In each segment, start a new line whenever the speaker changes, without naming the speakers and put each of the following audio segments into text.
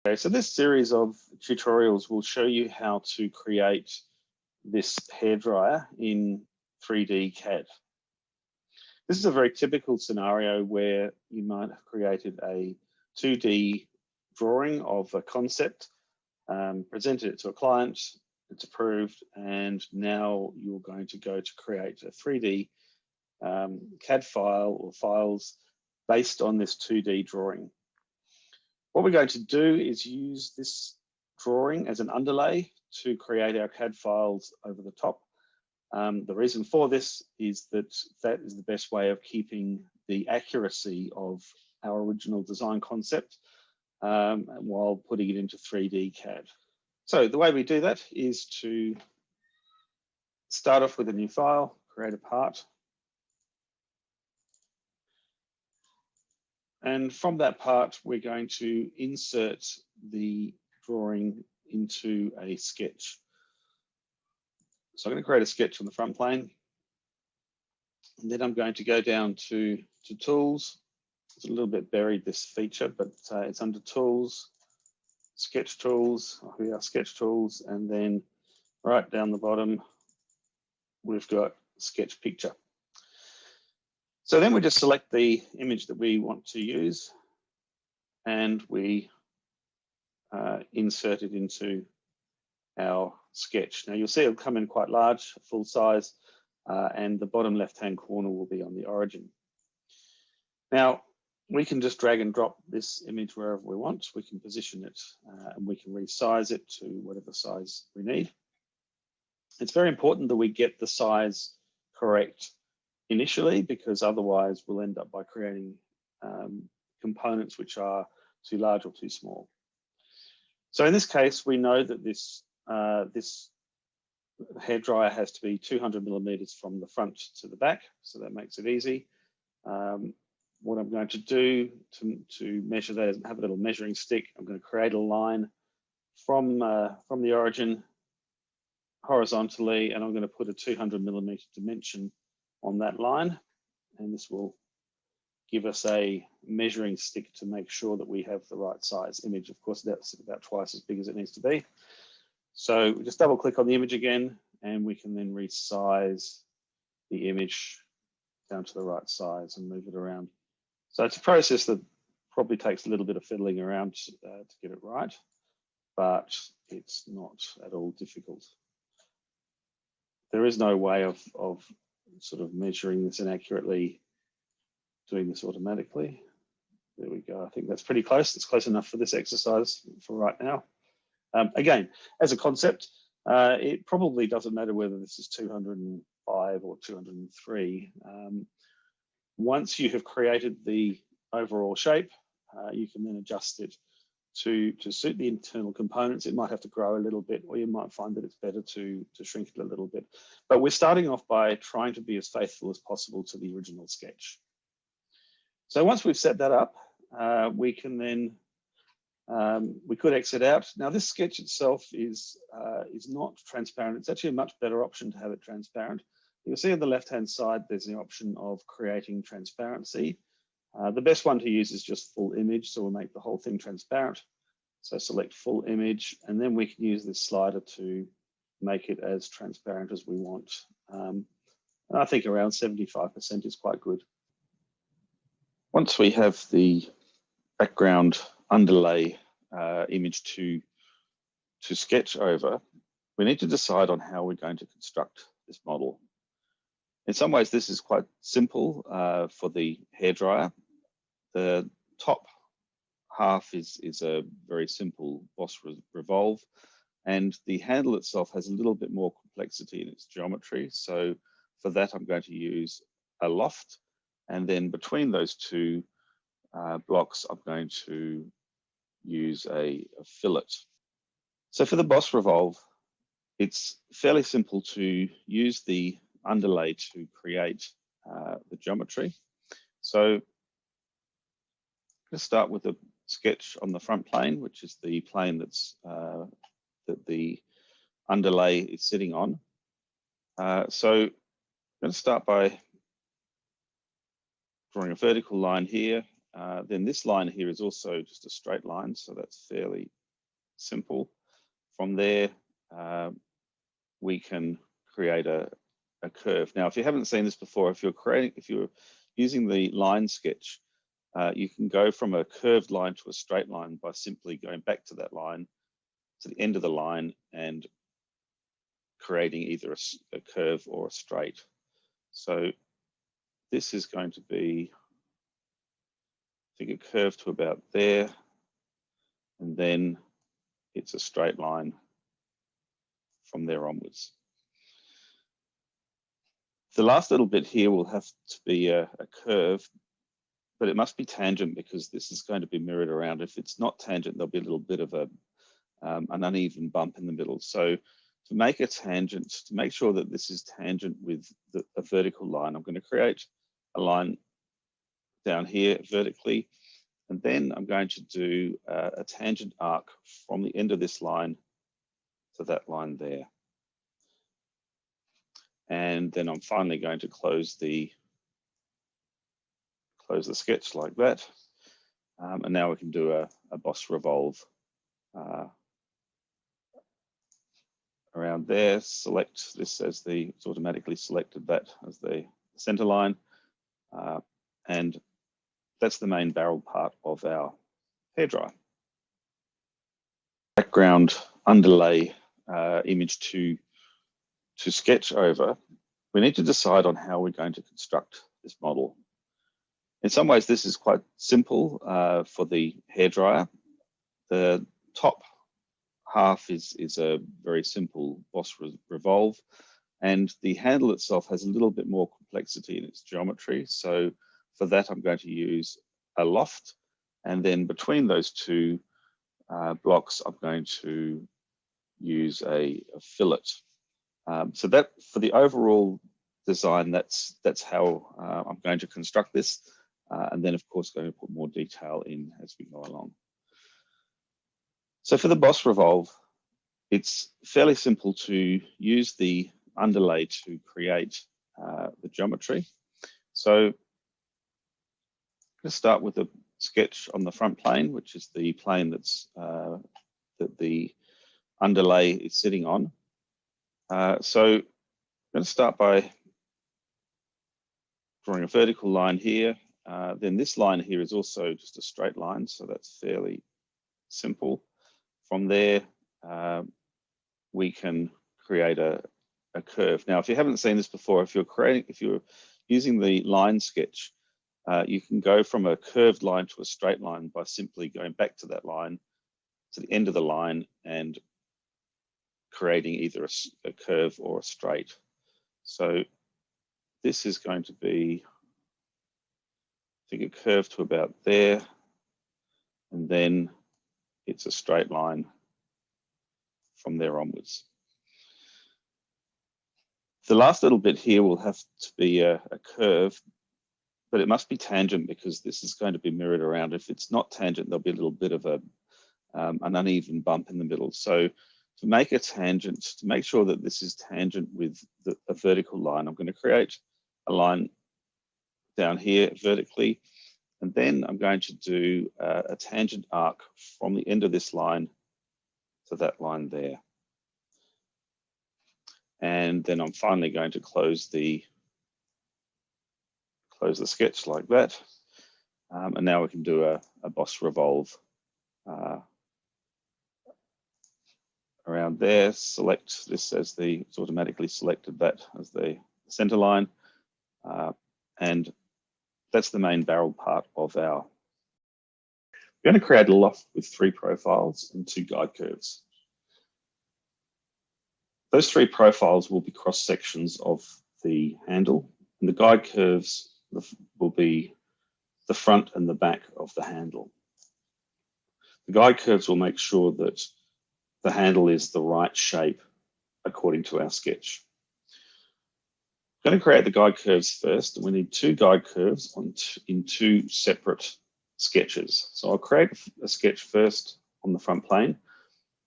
Okay, so this series of tutorials will show you how to create this hairdryer in 3D CAD. This is a very typical scenario where you might have created a 2D drawing of a concept, presented it to a client, it's approved, and now you're going to go to create a 3D CAD file or files based on this 2D drawing. What we're going to do is use this drawing as an underlay to create our CAD files over the top. The reason for this is that that is the best way of keeping the accuracy of our original design concept while putting it into 3D CAD. So the way we do that is to start off with a new file, create a part. And from that part, we're going to insert the drawing into a sketch. So I'm going to create a sketch on the front plane. And then I'm going to go down to Tools. It's a little bit buried, this feature, but it's under Tools, Sketch Tools. We are Sketch Tools. And then right down the bottom, we've got Sketch Picture. So then we just select the image that we want to use and we insert it into our sketch. Now you'll see it'll come in quite large, full size, and the bottom left-hand corner will be on the origin. Now we can just drag and drop this image wherever we want. We can position it and we can resize it to whatever size we need. It's very important that we get the size correct initially, because otherwise we'll end up by creating components which are too large or too small. So in this case, we know that this hairdryer has to be 200 millimeters from the front to the back, so that makes it easy. What I'm going to do to measure that is have a little measuring stick. I'm going to create a line from the origin horizontally, and I'm going to put a 200 millimeter dimension on that line, and this will give us a measuring stick to make sure that we have the right size image. Of course, that's about twice as big as it needs to be. So we just double click on the image again, and we can then resize the image down to the right size and move it around. So it's a process that probably takes a little bit of fiddling around to get it right, but it's not at all difficult. There is no way of sort of measuring this inaccurately, doing this automatically. There we go. I think that's pretty close. It's close enough for this exercise for right now. Again, as a concept, it probably doesn't matter whether this is 205 or 203. Once you have created the overall shape, you can then adjust it to suit the internal components. It might have to grow a little bit, or you might find that it's better to shrink it a little bit. But we're starting off by trying to be as faithful as possible to the original sketch. So once we've set that up, we can then, we could exit out. Now this sketch itself is not transparent. It's actually a much better option to have it transparent. You'll see on the left-hand side, there's the option of creating transparency. The best one to use is just full image, so we'll make the whole thing transparent. So select full image, and then we can use this slider to make it as transparent as we want. And I think around 75% is quite good. Once we have the background underlay image to sketch over, we need to decide on how we're going to construct this model. In some ways, this is quite simple for the hairdryer. The top half is a very simple boss revolve, and the handle itself has a little bit more complexity in its geometry. So for that, I'm going to use a loft, and then between those two blocks, I'm going to use a fillet. So for the boss revolve, it's fairly simple to use the underlay to create the geometry. So let's start with a sketch on the front plane, which is the plane that's that the underlay is sitting on. So I'm going to start by drawing a vertical line here then this line here is also just a straight line, so that's fairly simple. From there, we can create a curve. Now, if you haven't seen this before, if you're using the line sketch, you can go from a curved line to a straight line by simply going back to that line, to the end of the line, and creating either a curve or a straight. So this is going to be, I think, a curve to about there, and then it's a straight line from there onwards. The last little bit here will have to be a curve, but it must be tangent because this is going to be mirrored around. If it's not tangent, there'll be a little bit of an uneven bump in the middle. So to make a tangent, to make sure that this is tangent with a vertical line, I'm going to create a line down here vertically, and then I'm going to do a tangent arc from the end of this line to that line there. And then I'm finally going to close the sketch like that. And now we can do a boss revolve around there. Select this as it's automatically selected that as the center line. And that's the main barrel part of our hairdryer. Background underlay image to sketch over, we need to decide on how we're going to construct this model. In some ways, this is quite simple for the hairdryer. The top half is a very simple boss revolve, and the handle itself has a little bit more complexity in its geometry. So for that, I'm going to use a loft, and then between those two blocks, I'm going to use a fillet. So that for the overall design, that's how I'm going to construct this. And then of course, going to put more detail in as we go along. So for the boss revolve, it's fairly simple to use the underlay to create the geometry. So I'm going to start with a sketch on the front plane, which is the plane that the underlay is sitting on. So I'm going to start by drawing a vertical line here. Then this line here is also just a straight line, so that's fairly simple. From there, we can create a curve. Now, if you haven't seen this before, if you're using the line sketch, you can go from a curved line to a straight line by simply going back to that line, to the end of the line, and creating either a curve or a straight. So this is going to be, I think, a curve to about there, and then it's a straight line from there onwards. The last little bit here will have to be a curve, but it must be tangent because this is going to be mirrored around. If it's not tangent, there'll be a little bit of an uneven bump in the middle. So to make a tangent, to make sure that this is tangent with a vertical line, I'm going to create a line down here vertically, and then I'm going to do a tangent arc from the end of this line to that line there. And then I'm finally going to close the sketch like that. And now we can do a boss revolve around there. Select this as it's automatically selected that as the center line. And that's the main barrel part of our. We're going to create a loft with 3 profiles and 2 guide curves. Those 3 profiles will be cross sections of the handle, and the guide curves will be the front and the back of the handle. The guide curves will make sure that the handle is the right shape according to our sketch. I'm going to create the guide curves first, and we need 2 guide curves in 2 separate sketches. So I'll create a sketch first on the front plane.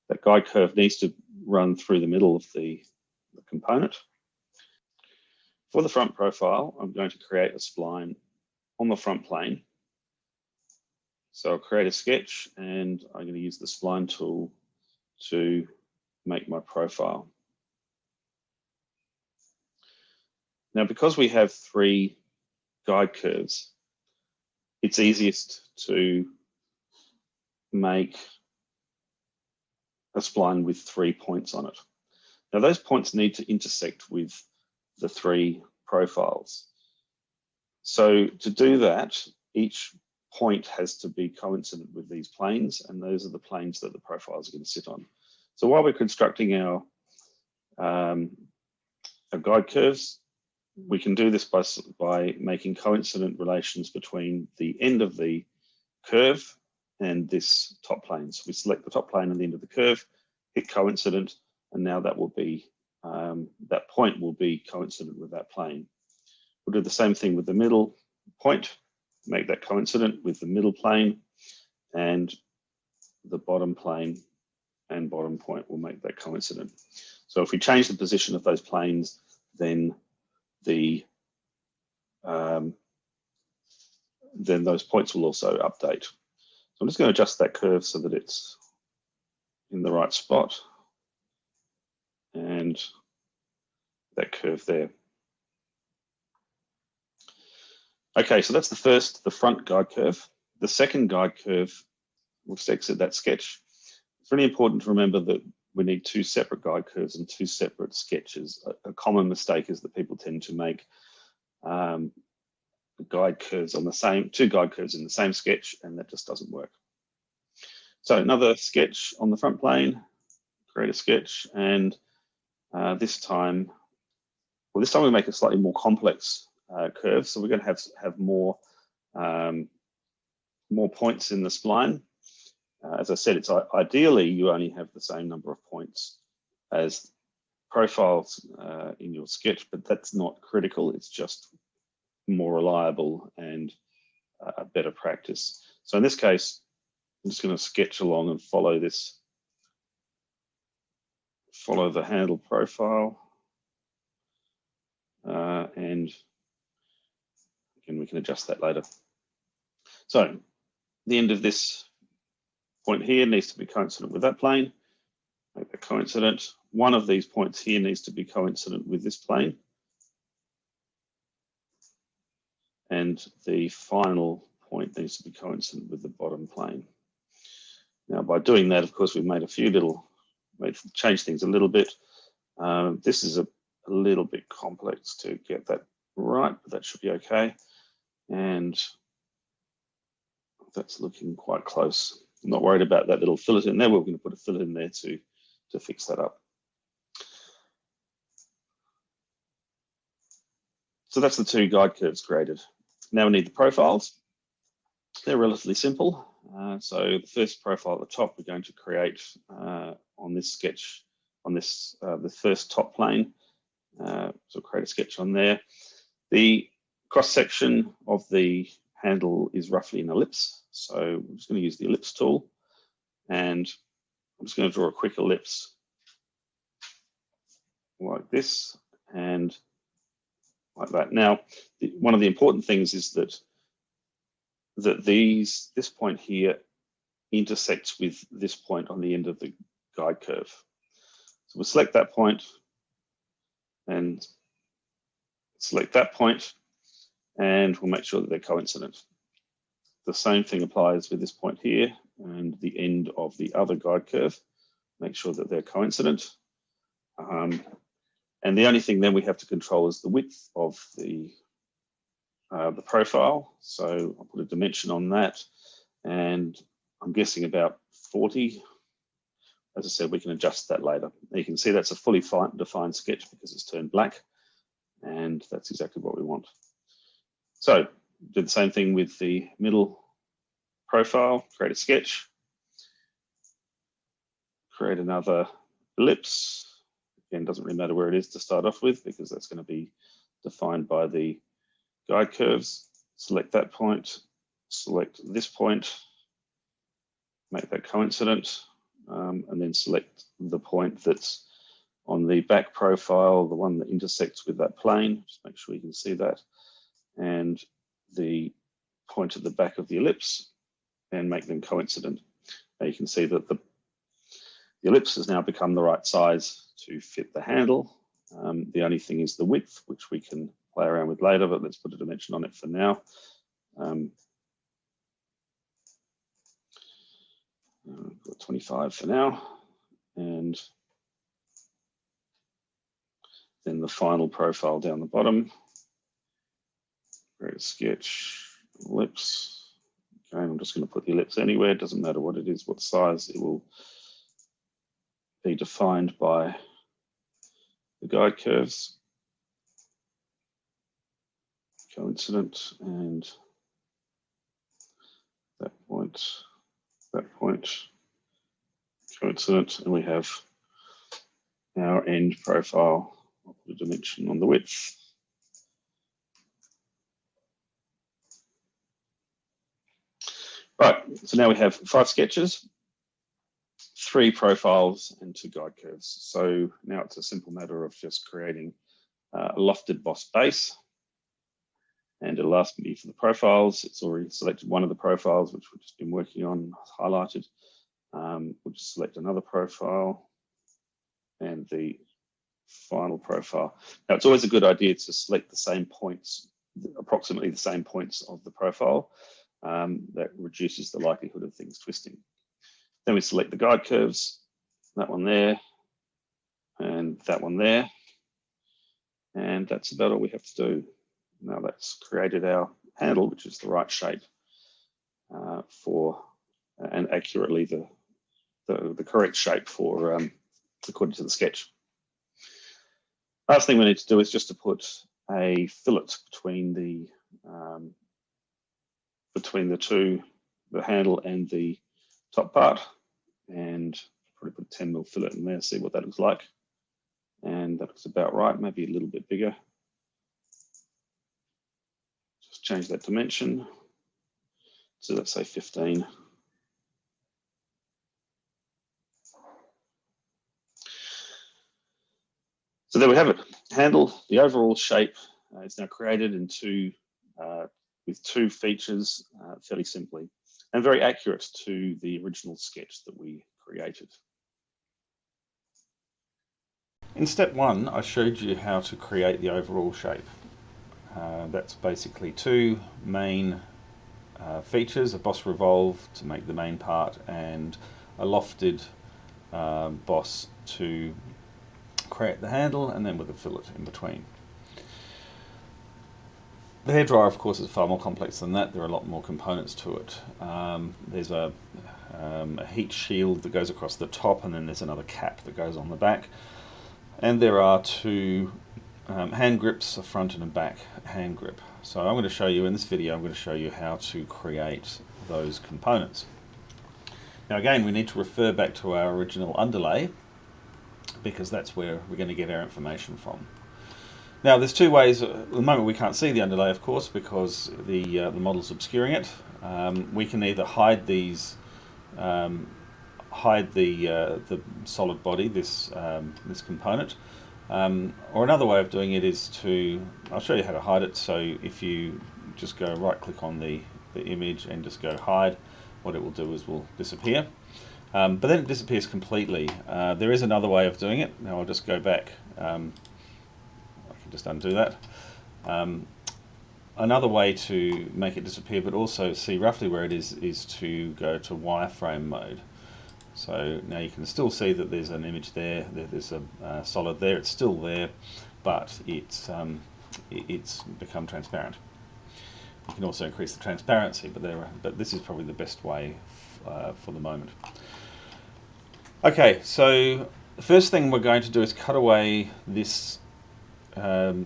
That guide curve needs to run through the middle of the component. For the front profile, I'm going to create a spline on the front plane. So I'll create a sketch, and I'm going to use the spline tool to make my profile. Now, because we have 3 guide curves, it's easiest to make a spline with 3 points on it. Now, those points need to intersect with the 3 profiles. So to do that, each point has to be coincident with these planes, and those are the planes that the profiles are going to sit on. So while we're constructing our guide curves, we can do this by making coincident relations between the end of the curve and this top plane. So we select the top plane and the end of the curve, hit coincident, and now that will be that point will be coincident with that plane. We'll do the same thing with the middle point, make that coincident with the middle plane, and the bottom plane and bottom point will make that coincident. So if we change the position of those planes, then then those points will also update. So I'm just going to adjust that curve so that it's in the right spot, and that curve there. Okay, so that's the front guide curve. The second guide curve, we'll just exit that sketch. It's really important to remember that we need 2 separate guide curves and 2 separate sketches. A common mistake is that people tend to make guide curves on the same, 2 guide curves in the same sketch, and that just doesn't work. So another sketch on the front plane, create a sketch, and this time we make a slightly more complex curve. So we're going to have more points in the spline. As I said, it's ideally you only have the same number of points as profiles in your sketch, but that's not critical. It's just more reliable and a better practice. So in this case, I'm just going to sketch along and follow the handle profile, and again we can adjust that later. So the end of this point here needs to be coincident with that plane. Make that coincident. One of these points here needs to be coincident with this plane. And the final point needs to be coincident with the bottom plane. Now, by doing that, of course, we've made changed things a little bit. This is a little bit complex to get that right, but that should be okay. And that's looking quite close. I'm not worried about that little fillet in there. We're going to put a fillet in there to fix that up. So that's the 2 guide curves created. Now we need the profiles. They're relatively simple. So the first profile at the top, we're going to create on this sketch, on this the first top plane. So create a sketch on there. The cross section of the handle is roughly an ellipse. So I'm just going to use the ellipse tool, and I'm just going to draw a quick ellipse like this and like that. Now, one of the important things is that this point here intersects with this point on the end of the guide curve. So we'll select that point and select that point, and we'll make sure that they're coincident. The same thing applies with this point here and the end of the other guide curve. Make sure that they're coincident. And the only thing then we have to control is the width of the profile. So I'll put a dimension on that, and I'm guessing about 40. As I said, we can adjust that later. You can see that's a fully defined sketch because it's turned black, and that's exactly what we want. So do the same thing with the middle profile, create a sketch, create another ellipse. Again, doesn't really matter where it is to start off with because that's going to be defined by the guide curves. Select that point, select this point, make that coincident, and then select the point that's on the back profile, the one that intersects with that plane. Just make sure you can see that. And the point at the back of the ellipse, and make them coincident. Now you can see that the ellipse has now become the right size to fit the handle. The only thing is the width, which we can play around with later, but let's put a dimension on it for now. Got 25 for now, and then the final profile down the bottom. Create a sketch, ellipse. Okay, I'm just going to put the ellipse anywhere. It doesn't matter what it is, what size. It will be defined by the guide curves. Coincident, and that point, coincident, and we have our end profile. I'll put a dimension on the width. Right, so now we have 5 sketches, 3 profiles, and 2 guide curves. So now it's a simple matter of just creating a lofted boss base. And it'll ask me for the profiles. It's already selected one of the profiles, which we've just been working on, highlighted. We'll just select another profile and the final profile. Now, it's always a good idea to select the same points, approximately the same points of the profile. That reduces the likelihood of things twisting. Then we select the guide curves, that one there, and that one there. And that's about all we have to do. Now that's created our handle, which is the right shape and accurately the correct shape for according to the sketch. Last thing we need to do is just to put a fillet between the two, the handle and the top part, and probably put a 10mm fillet in there, see what that looks like. And that looks about right, maybe a little bit bigger. Just change that dimension. So let's say 15. So there we have it. Handle, the overall shape is now created into with 2 features fairly simply, and very accurate to the original sketch that we created.
In step 1, I showed you how to create the overall shape. That's basically 2 main features, a boss revolve to make the main part, and a lofted boss to create the handle, and then with a fillet in between. The hairdryer, of course, is far more complex than that. There are a lot more components to it. There's a heat shield that goes across the top, and then there's another cap that goes on the back. And there are 2 hand grips, a front and a back hand grip. So I'm going to show you in this video, I'm going to show you how to create those components. Now again, we need to refer back to our original underlay, because that's where we're going to get our information from. Now there's 2 ways. At the moment we can't see the underlay, of course, because the model's obscuring it. We can either hide these, hide the solid body, this component, or another way of doing it is to, I'll show you how to hide it. So if you just go right click on the image and just go hide, what it will do is will disappear. But then it disappears completely. There is another way of doing it. Now I'll just go back. I can just undo that. Another way to make it disappear but also see roughly where it is to go to wireframe mode. So now you can still see that there's an image there, there's a solid there, it's still there, but it's become transparent. You can also increase the transparency, but this is probably the best way for the moment. Okay, so the first thing we're going to do is cut away this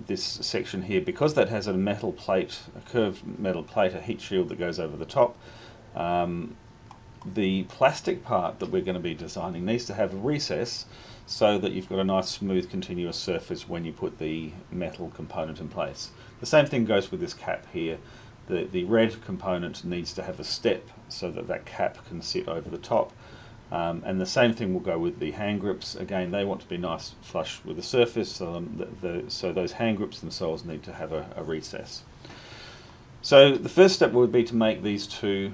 this section here, because that has a metal plate, a curved metal plate, a heat shield that goes over the top. The plastic part that we're going to be designing needs to have a recess so that you've got a nice smooth continuous surface when you put the metal component in place. The same thing goes with this cap here. The red component needs to have a step so that that cap can sit over the top. And the same thing will go with the hand grips. Again, they want to be nice flush with the surface, so those hand grips themselves need to have a recess. So the first step would be to make these 2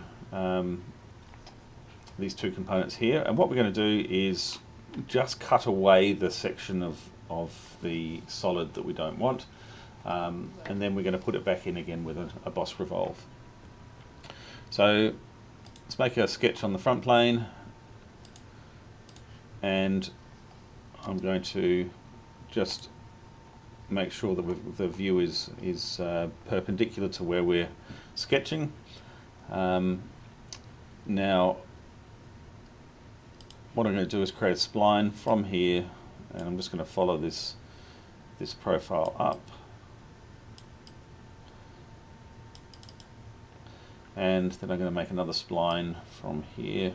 these two components here, and what we're going to do is just cut away the section of the solid that we don't want, and then we're going to put it back in again with a boss revolve. So let's make a sketch on the front plane, and I'm going to just make sure that the view is perpendicular to where we're sketching. Now what I'm going to do is create a spline from here, and I'm just going to follow this profile up, and then I'm going to make another spline from here,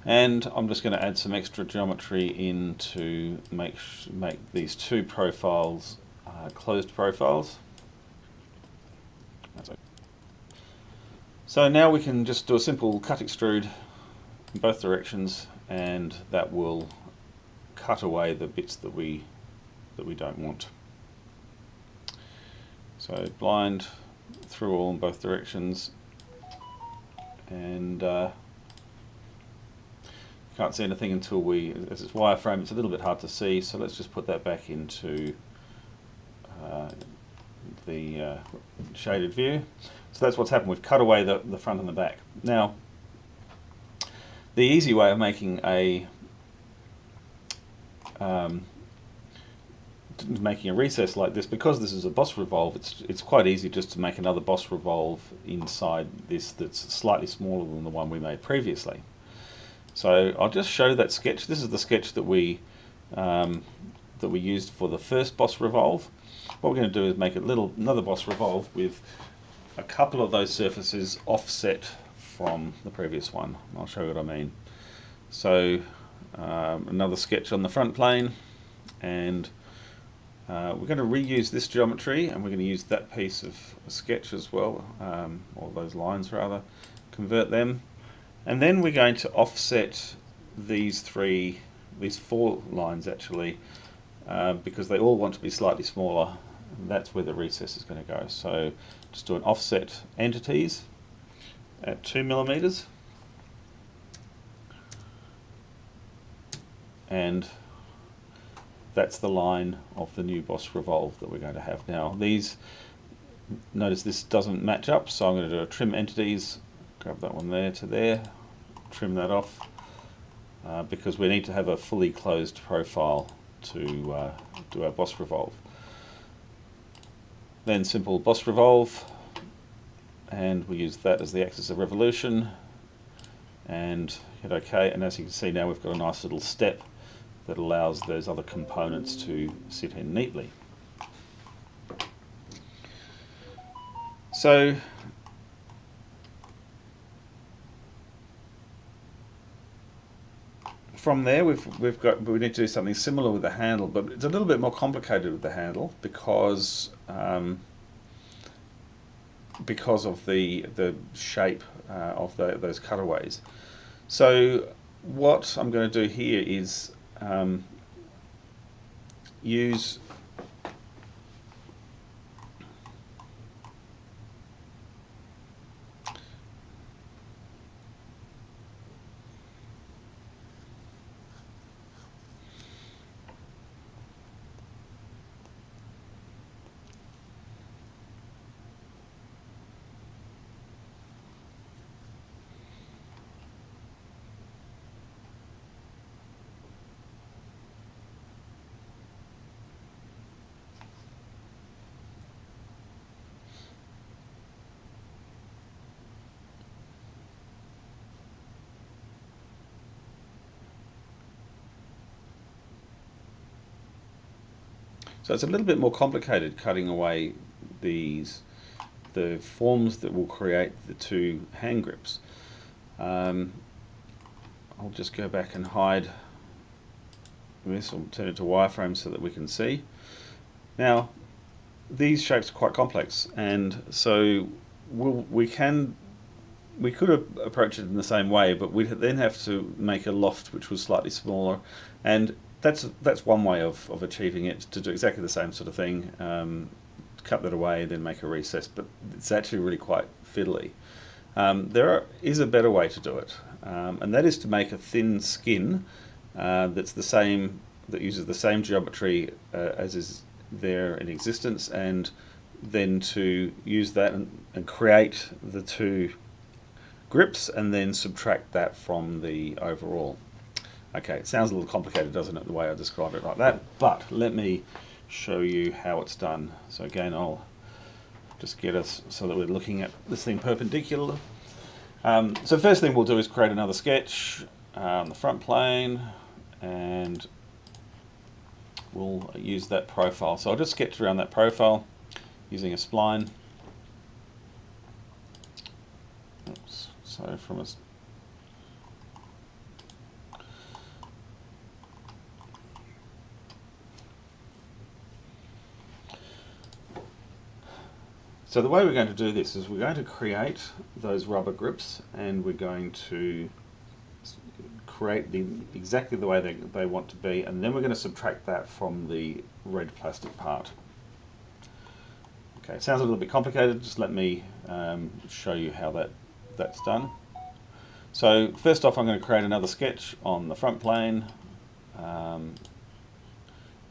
and I'm just going to add some extra geometry in to make these two profiles closed profiles. So now we can just do a simple cut extrude in both directions, and that will cut away the bits that we don't want. So blind through all in both directions, and can't see anything until as it's wireframe, it's a little bit hard to see, so let's just put that back into the shaded view. So that's what's happened. We've cut away the front and the back. Now, the easy way of making a recess like this, because this is a boss revolve, it's quite easy just to make another boss revolve inside this that's slightly smaller than the one we made previously. So I'll just show that sketch. This is the sketch that we used for the first boss revolve. What we're going to do is make another boss revolve with a couple of those surfaces offset from the previous one. I'll show you what I mean. So another sketch on the front plane, and we're going to reuse this geometry, and we're going to use that piece of sketch as well, or those lines rather, convert them. And then we're going to offset these four lines actually, because they all want to be slightly smaller, and that's where the recess is going to go. So just do an offset entities at 2 millimeters, and that's the line of the new boss revolve that we're going to have. Now notice this doesn't match up, so I'm going to do a trim entities, grab that one there to there, trim that off, because we need to have a fully closed profile to do our boss revolve. Then simple boss revolve, and we use that as the axis of revolution, and hit OK, and as you can see now we've got a nice little step that allows those other components to sit in neatly. So from there we need to do something similar with the handle, but it's a little bit more complicated with the handle because of the shape of those cutaways. So what I'm going to do here is use So it's a little bit more complicated cutting away the forms that will create the two hand grips. I'll just go back and hide this, or turn it to wireframe so that we can see. Now these shapes are quite complex, and so we could approach it in the same way, but we'd then have to make a loft which was slightly smaller, and that's one way of achieving it, to do exactly the same sort of thing. Cut that away, then make a recess, but it's actually really quite fiddly. Is a better way to do it, and that is to make a thin skin that's the same, that uses the same geometry as is there in existence, and then to use that and create the two grips and then subtract that from the overall. Okay, it sounds a little complicated, doesn't it, the way I describe it like that, but let me show you how it's done. So again, I'll just get us so that we're looking at this thing perpendicular. So first thing we'll do is create another sketch on the front plane, and we'll use that profile. So I'll just sketch around that profile using a spline. Oops. So from a So the way we're going to do this is we're going to create those rubber grips, and we're going to create exactly the way they want to be, and then we're going to subtract that from the red plastic part. Okay, it sounds a little bit complicated, just let me show you how that's done. So first off, I'm going to create another sketch on the front plane,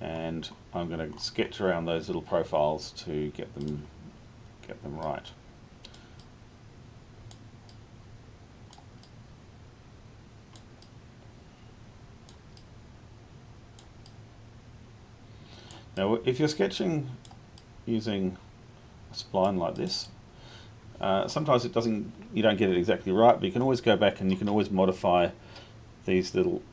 and I'm going to sketch around those little profiles to get them right. Now, if you're sketching using a spline like this, sometimes you don't get it exactly right, but you can always go back and you can always modify these little.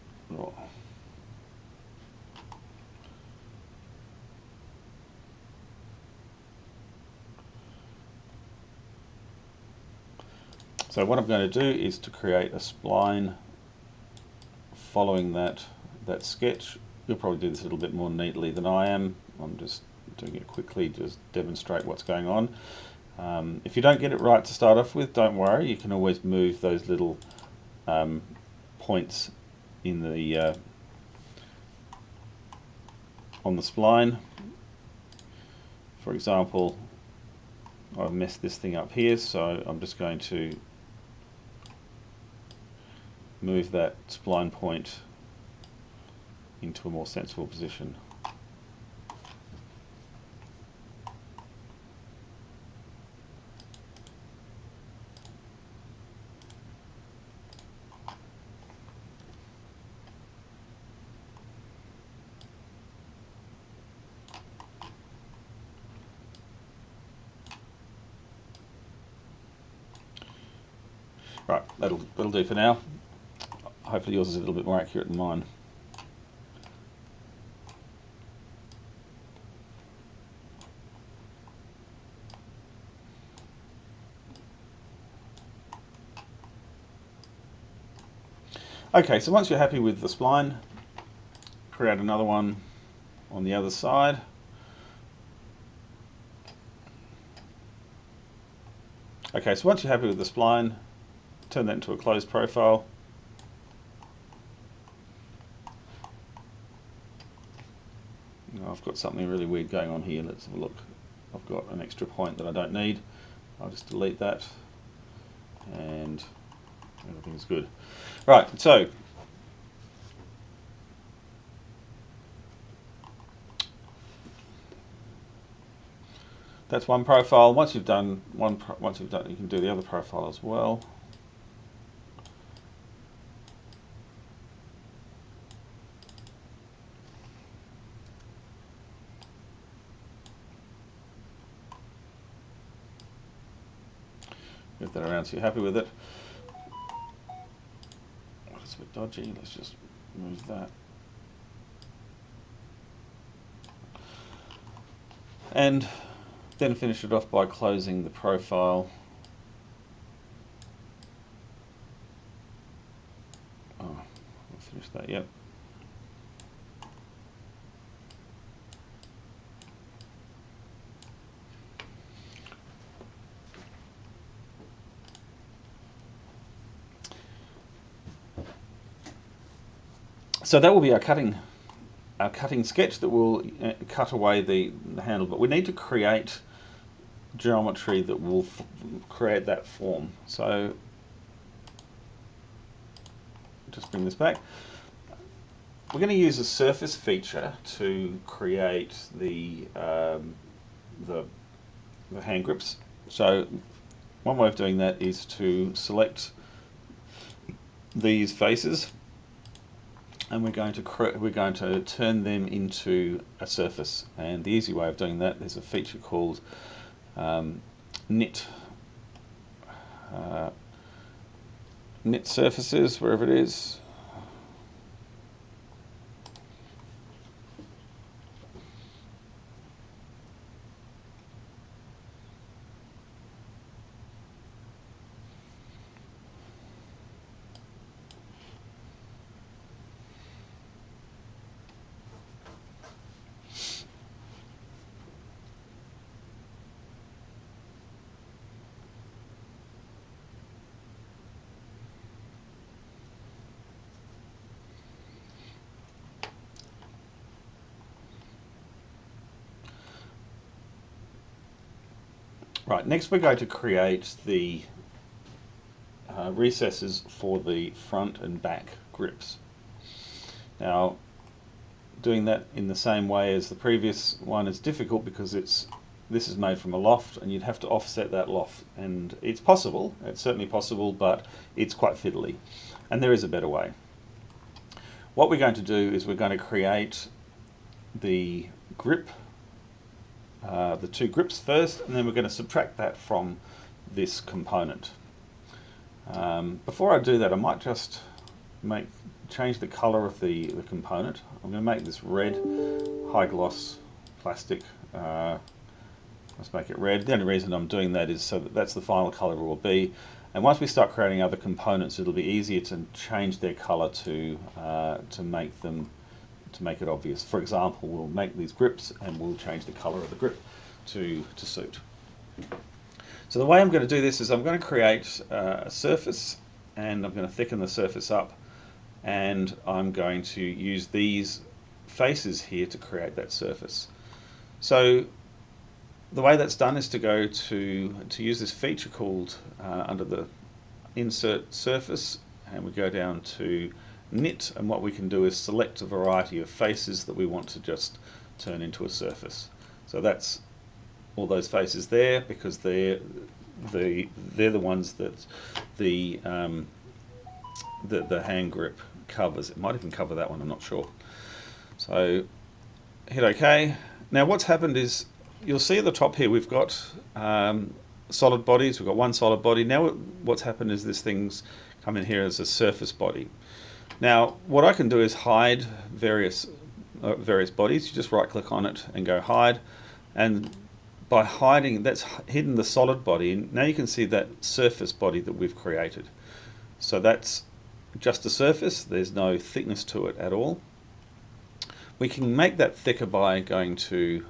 So what I'm going to do is to create a spline following that sketch. You'll probably do this a little bit more neatly than I am. I'm just doing it quickly, just demonstrate what's going on. If you don't get it right to start off with, don't worry. You can always move those little points in the on the spline. For example, I've messed this thing up here, so I'm just going to move that spline point into a more sensible position. Right, that'll do for now. Hopefully yours is a little bit more accurate than mine. Okay, so once you're happy with the spline, create another one on the other side. Okay, so once you're happy with the spline, turn that into a closed profile. I've got something really weird going on here. Let's have a look. I've got an extra point that I don't need. I'll just delete that, and everything's good. Right, so that's one profile. Once you've done one, you can do the other profile as well. Move that around so you're happy with it. It's a bit dodgy. Let's just move that. And then finish it off by closing the profile. Oh, we'll finish that, yep. So that will be our cutting our cutting sketch that will cut away the handle, but we need to create geometry that will create that form. So just bring this back. We're going to use a surface feature to create the hand grips. So one way of doing that is to select these faces, and we're going to turn them into a surface. And the easy way of doing that, there's a feature called knit surfaces, wherever it is. Right, next we're going to create the recesses for the front and back grips. Now, doing that in the same way as the previous one is difficult because this is made from a loft, and you'd have to offset that loft. And it's possible, it's certainly possible, but it's quite fiddly. And there is a better way. What we're going to do is we're going to create the grip, the two grips first, and then we're going to subtract that from this component. Before I do that, I might just change the color of the component. I'm going to make this red, high gloss plastic. Let's make it red. The only reason I'm doing that is so that that's the final color it will be. And once we start creating other components, it'll be easier to change their color to make it obvious. For example, we'll make these grips and we'll change the color of the grip to suit. So the way I'm going to do this is I'm going to create a surface, and I'm going to thicken the surface up, and I'm going to use these faces here to create that surface. So the way that's done is to go to use this feature called under the insert surface, and we go down to knit, and what we can do is select a variety of faces that we want to just turn into a surface. So that's all those faces there, because they're the ones that the hand grip covers. It might even cover that one, I'm not sure. So hit OK. Now what's happened is, you'll see at the top here we've got solid bodies. We've got one solid body. Now what's happened is this thing's come in here as a surface body. Now what I can do is hide various bodies. You just right click on it and go hide, and by hiding, that's hidden the solid body. And now you can see that surface body that we've created. So that's just a surface. There's no thickness to it at all. We can make that thicker by going to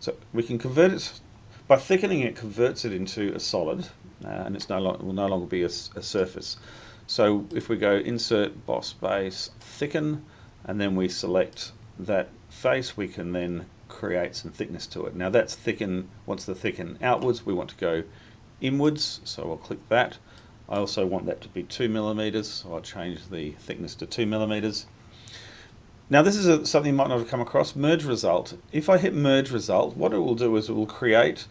so we can convert it by thickening it. Converts it into a solid, and it's will no longer be a surface. So if we go insert boss base thicken, and then we select that face, we can then create some thickness to it. Now that's thicken, wants to thicken outwards, we want to go inwards, so I'll click that. I also want that to be 2 millimeters, so I'll change the thickness to 2 millimeters. Now this is something you might not have come across, merge result. If I hit merge result, what it will do is it will create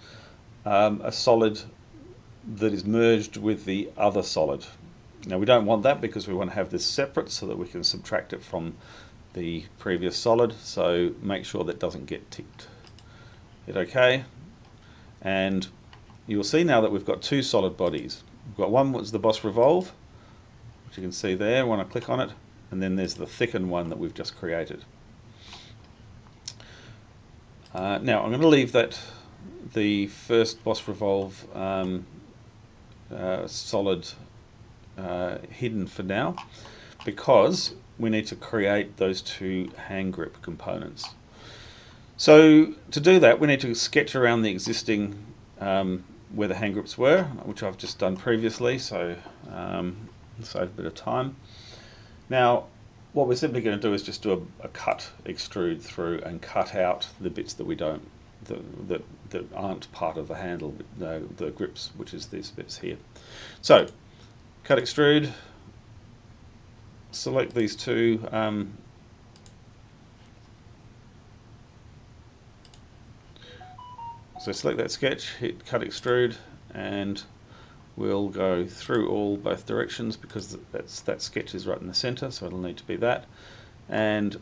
a solid that is merged with the other solid. Now we don't want that, because we want to have this separate so that we can subtract it from the previous solid, so make sure that doesn't get ticked. Hit OK, and you'll see now that we've got two solid bodies. We've got one was the boss revolve, which you can see there when I click on it, and then there's the thickened one that we've just created. Now I'm going to leave the first boss revolve solid hidden for now, because we need to create those two hand grip components. So to do that, we need to sketch around the existing where the hand grips were, which I've just done previously, so save a bit of time. Now what we're simply going to do is just do a cut extrude through and cut out the bits that we don't, that aren't part of the handle, the grips, which is these bits here. So cut extrude, select these two so select that sketch, hit cut extrude, and we'll go through both directions because that sketch is right in the center, so it'll need to be that. And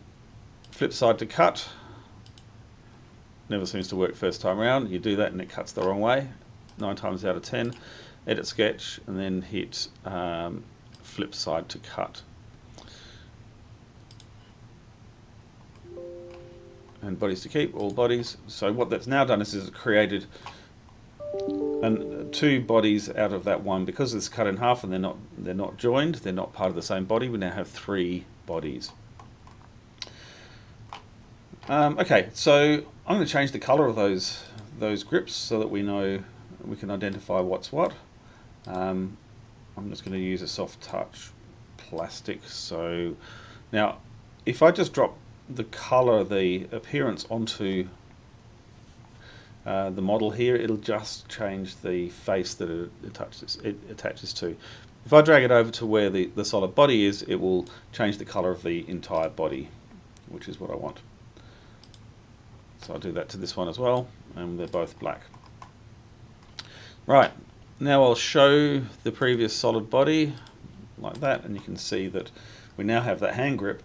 flip side to cut. Never seems to work first time around. You do that and it cuts the wrong way 9 times out of 10. Edit sketch and then hit flip side to cut. And bodies to keep, all bodies. So what that's now done is it's created two bodies out of that one. Because it's cut in half and they're not joined, they're not part of the same body, we now have 3 bodies. Okay, so I'm going to change the color of those grips so that we can identify what's what. I'm just going to use a soft touch plastic. So now if I just drop the color, the appearance onto the model here, it'll just change the face that it attaches to. If I drag it over to where the solid body is, it will change the color of the entire body, which is what I want. So I'll do that to this one as well, and they're both black. Right, now I'll show the previous solid body like that, and you can see that we now have that hand grip.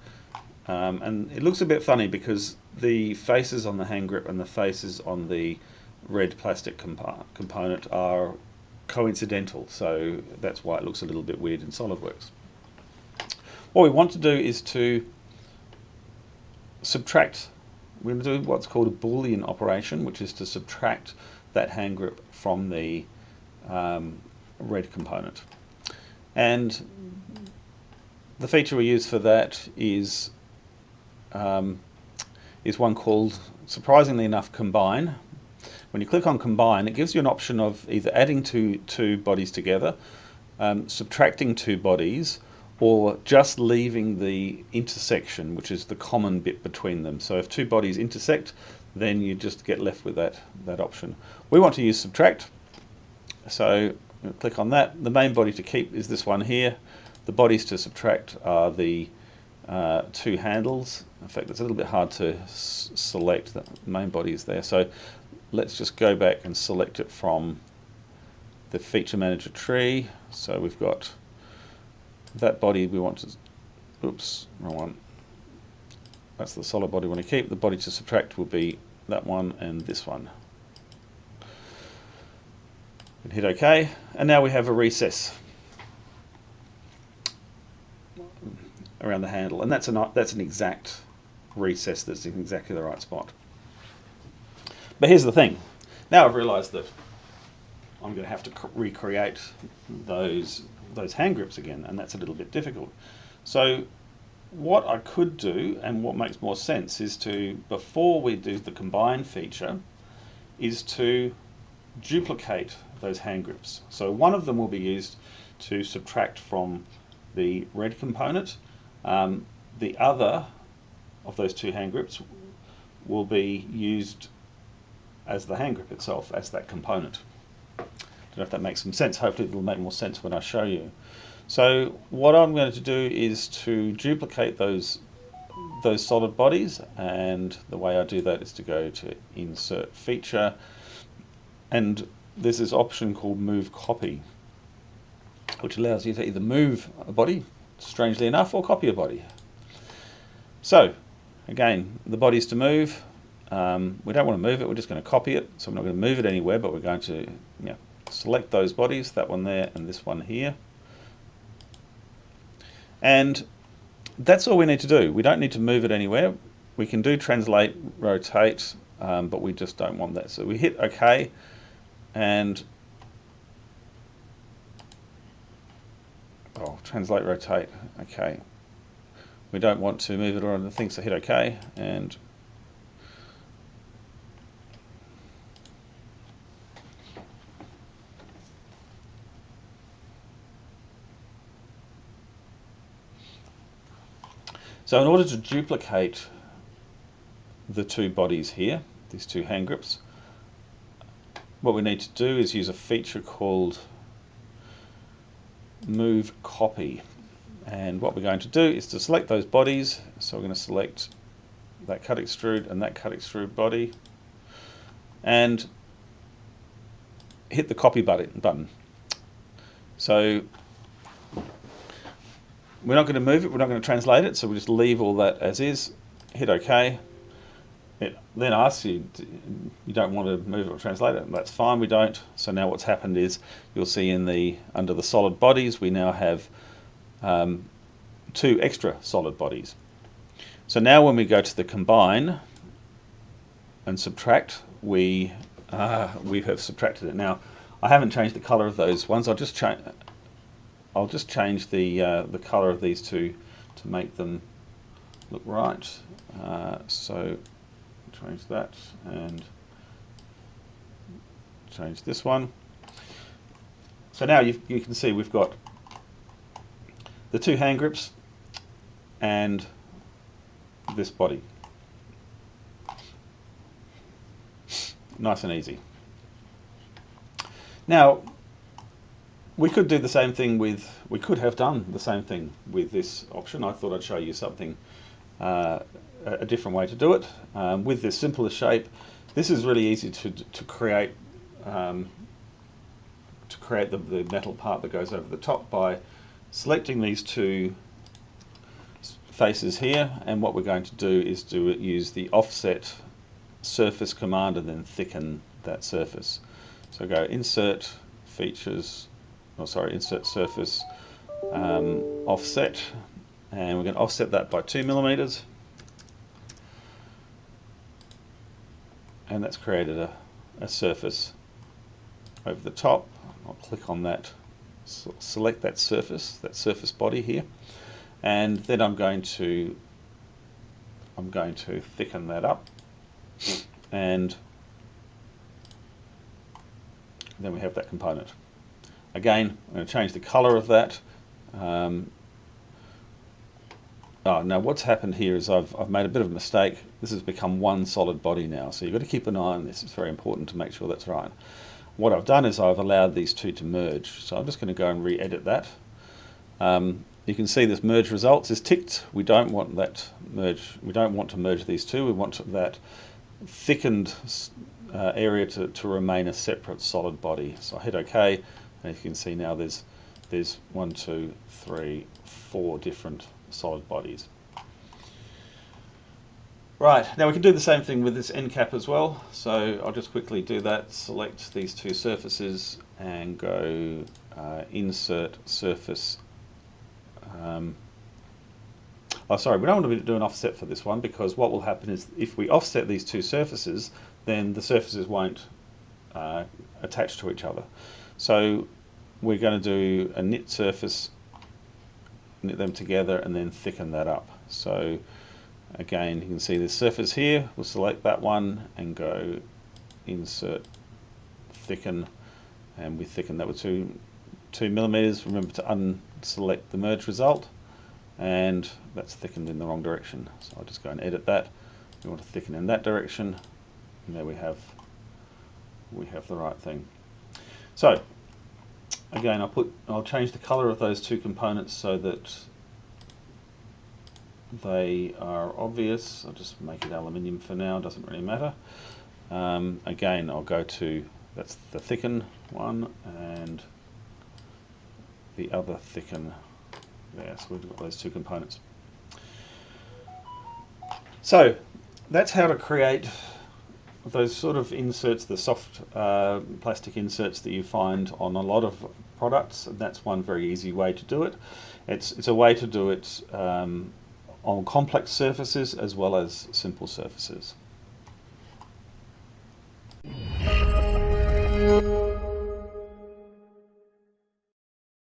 And it looks a bit funny because the faces on the hand grip and the faces on the red plastic component are coincidental, so that's why it looks a little bit weird in SolidWorks. What we want to do is to subtract. We're going to do what's called a Boolean operation, which is to subtract that hand grip from the red component. And the feature we use for that is one called, surprisingly enough, combine. When you click on combine, it gives you an option of either adding two bodies together, subtracting 2 bodies, or just leaving the intersection, which is the common bit between them. So if 2 bodies intersect, then you just get left with that option. We want to use subtract, so click on that. The main body to keep is this one here. The bodies to subtract are the 2 handles. In fact, it's a little bit hard to select. The main body is there, so let's just go back and select it from the feature manager tree. So we've got that body we want to, oops, wrong one. That's the solid body we want to keep. The body to subtract will be that one and this one. And hit OK, and now we have a recess around the handle, and that's an exact recess that's in exactly the right spot. But here's the thing. Now I've realized that I'm going to have to recreate those hand grips again, and that's a little bit difficult. So what I could do, and what makes more sense, is to, before we do the combine feature, is to duplicate those hand grips. So one of them will be used to subtract from the red component. The other of those 2 hand grips will be used as the hand grip itself, as that component. I don't know if that makes some sense. Hopefully it'll make more sense when I show you. So what I'm going to do is to duplicate those solid bodies, and the way I do that is to go to Insert Feature, and there's this option called Move Copy, which allows you to either move a body, strangely enough, or copy a body. So again, the body's to move. We don't want to move it, we're just going to copy it, so we're not going to move it anywhere, but we're going to select those bodies, that one there and this one here. And that's all we need to do. We don't need to move it anywhere. We can do translate, rotate, but we just don't want that. So we hit OK, and translate, rotate, okay. We don't want to move it or anything, so hit OK, and So in order to duplicate the two bodies here, these two hand grips, what we need to do is use a feature called move copy. And what we're going to do is to select those bodies. So we're going to select that cut extrude and that cut extrude body and hit the copy button. So we're not going to move it, we're not going to translate it, so we'll just leave all that as is, hit OK. It then asks you, you don't want to move it or translate it, and that's fine, we don't. So now what's happened is, you'll see under the solid bodies, we now have two extra solid bodies. So now when we go to the combine and subtract, we have subtracted it. Now I haven't changed the color of those ones. I'll just change the color of these two to make them look right. So change that and change this one. So now you can see we've got the two hand grips and this body. Nice and easy. Now we could do the same thing with, we could have done the same thing with this option. I thought I'd show you something, a different way to do it. With this simpler shape, this is really easy to create the metal part that goes over the top by selecting these two faces here, and what we're going to do is use the offset surface command and then thicken that surface. So go insert features, insert surface, offset, and we're going to offset that by 2 millimeters, and that's created a surface over the top. I'll click on that, select that surface body here, and then I'm going to thicken that up, and then we have that component. Again, I'm going to change the color of that. Now what's happened here is I've made a bit of a mistake. This has become one solid body now, so you've got to keep an eye on this. It's very important to make sure that's right. What I've done is I've allowed these two to merge, so I'm just going to go and re-edit that. You can see this merge results is ticked. We don't want that merge. We don't want to merge these two. We want that thickened area to remain a separate solid body. So I hit OK, and you can see now there's 1, 2, 3, 4 different solid bodies. Right, now we can do the same thing with this end cap as well. So I'll just quickly do that. Select these two surfaces and go insert surface. Sorry, we don't want to do an offset for this one, because what will happen is if we offset these two surfaces, then the surfaces won't attach to each other. So we're going to do a knit surface, knit them together, and then thicken that up. So again, you can see this surface here. We'll select that one and go insert, thicken, and we thicken that with 2 millimeters. Remember to unselect the merge result, and that's thickened in the wrong direction. So I'll just go and edit that. We want to thicken in that direction, and there we have the right thing. So again, I'll change the color of those two components so that they are obvious. I'll just make it aluminium for now, doesn't really matter. Again, I'll go to, that's the thicken one, and the other thicken there. So we've got those two components. So that's how to create those sort of inserts, the soft plastic inserts that you find on a lot of products. And that's one very easy way to do it. It's a way to do it on complex surfaces as well as simple surfaces.